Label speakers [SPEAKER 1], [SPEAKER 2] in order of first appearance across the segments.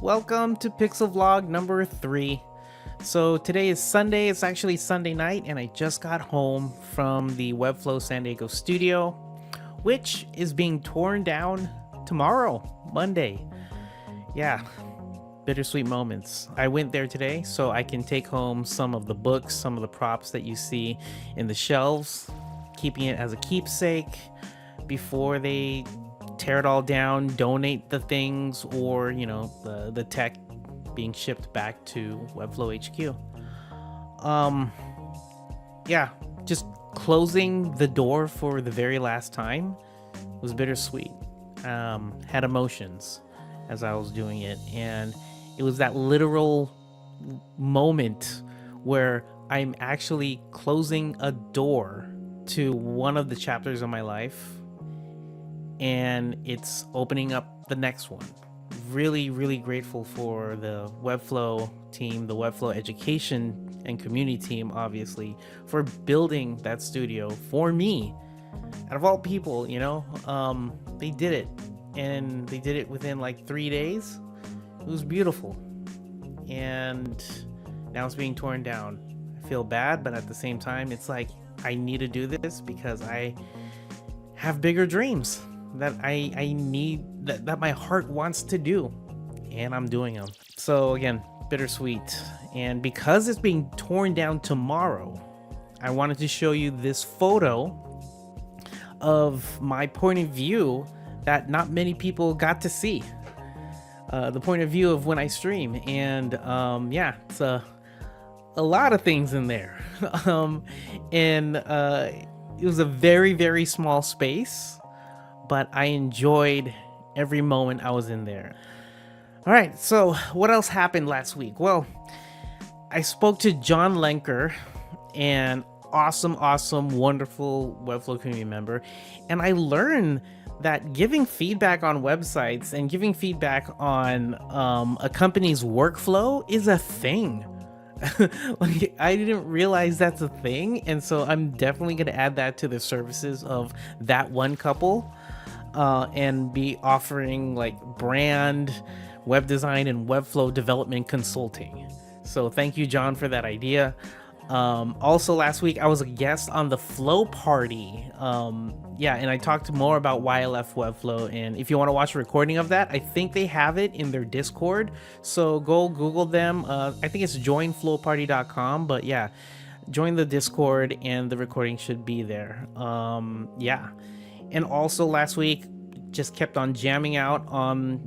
[SPEAKER 1] Welcome to Pixel Vlog number 3. So today is Sunday, it's actually Sunday night, and I just got home from the Webflow San Diego studio, which is being torn down tomorrow, Monday. Yeah, bittersweet moments. I went there today so I can take home some of the books, some of the props that you see in the shelves, keeping it as a keepsake before they tear it all down, donate the things, or the tech being shipped back to Webflow HQ. Yeah, just closing the door for the very last time was bittersweet. Had emotions as I was doing it, and it was that literal moment where I'm actually closing a door to one of the chapters of my life, and it's opening up the next one. Really, really grateful for the Webflow team, the Webflow education and community team, obviously, for building that studio for me. Out of all people, they did it, and they did it within like 3 days. It was beautiful, and now it's being torn down. I feel bad, but at the same time, it's like I need to do this because I have bigger dreams that I need, that my heart wants to do, and I'm doing them. So again, bittersweet. And because it's being torn down tomorrow, I wanted to show you this photo of my point of view that not many people got to see. The point of view of when I stream, and yeah, it's a lot of things in there. And it was a very, very small space, but I enjoyed every moment I was in there. All right, so what else happened last week? Well, I spoke to John Lenker, an awesome, wonderful Webflow community member, and I learned that giving feedback on websites and giving feedback on a company's workflow is a thing. Like, I didn't realize that's a thing, and so I'm definitely going to add that to the services of that one couple, and be offering like brand, web design, and Webflow development consulting. So thank you, John, for that idea. Also last week I was a guest on the Flow Party, and I talked more about why I left Webflow, and if you want to watch a recording of that, I think they have it in their Discord, so go Google them. I think it's joinflowparty.com, but yeah, join the Discord and the recording should be there. And also last week just kept on jamming out on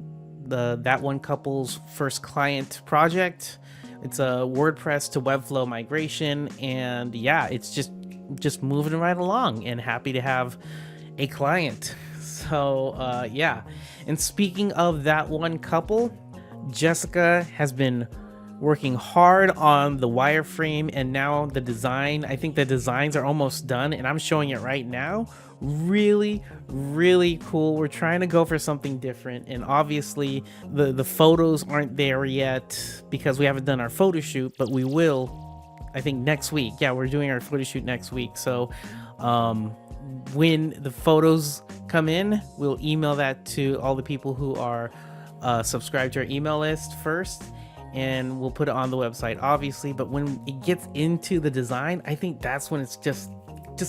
[SPEAKER 1] that one couple's first client project. It's a WordPress to Webflow migration, and yeah, it's just moving right along, and happy to have a client. So yeah, and speaking of that one couple, Jessica has been working hard on the wireframe and now the design. I think the designs are almost done, and I'm showing it right now. Really, really cool. We're trying to go for something different, and obviously the photos aren't there yet because we haven't done our photo shoot, but we will, I think, next week. Yeah, we're doing our photo shoot next week, so when the photos come in, we'll email that to all the people who are subscribed to our email list first, and we'll put it on the website, obviously. But when it gets into the design, I think that's when it's just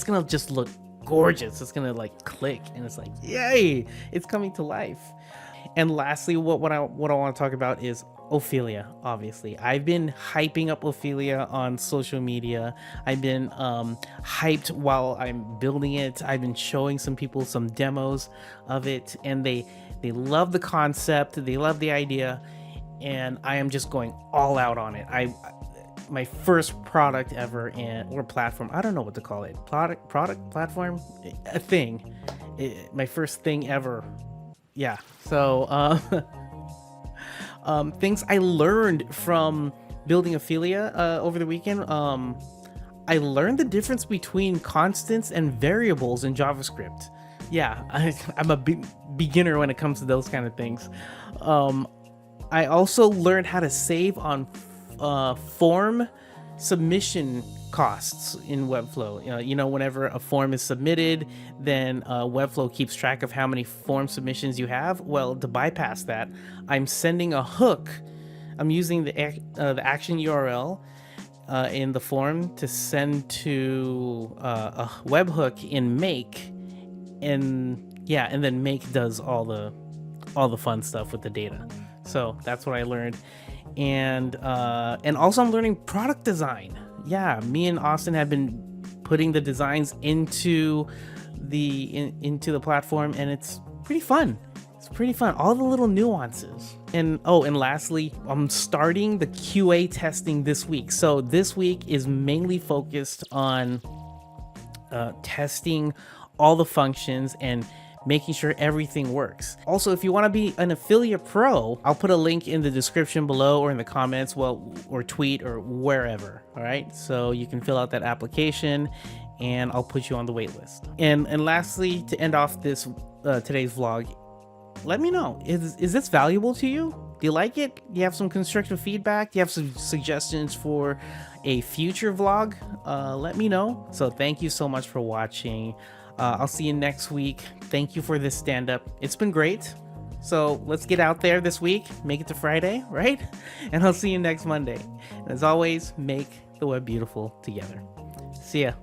[SPEAKER 1] gonna look gorgeous. It's gonna like click, and it's like, yay, it's coming to life. And lastly, what I want to talk about is Ophelia. Obviously, I've been hyping up Ophelia on social media. I've been hyped while I'm building it. I've been showing some people some demos of it, and they love the concept, they love the idea, and I am just going all out on it. My first product ever, or platform, I don't know what to call it, product, platform, a thing, my first thing ever. Yeah, so things I learned from building Ophelia over the weekend. I learned the difference between constants and variables in JavaScript. Yeah, I'm a beginner when it comes to those kind of things. I also learned how to save on form submission costs in Webflow. You know, whenever a form is submitted, then Webflow keeps track of how many form submissions you have. Well, to bypass that, I'm sending a hook. I'm using the action URL in the form to send to a webhook in Make, and yeah, and then Make does all the fun stuff with the data. So that's what I learned, and also I'm learning product design. Yeah, me and Austin have been putting the designs into the platform, and it's pretty fun. It's pretty fun. All the little nuances. And lastly, I'm starting the QA testing this week. So this week is mainly focused on testing all the functions and making sure everything works. Also, if you want to be an Ophelia Pro, I'll put a link in the description below or in the comments, or tweet or wherever. All right, so you can fill out that application, and I'll put you on the wait list. And lastly, to end off this today's vlog, let me know, is this valuable to you? Do you like it? Do you have some constructive feedback? Do you have some suggestions for a future vlog? Let me know. So thank you so much for watching. I'll see you next week. Thank you for this stand-up. It's been great. So let's get out there this week, make it to Friday, right? And I'll see you next Monday. And as always, make the web beautiful together. See ya.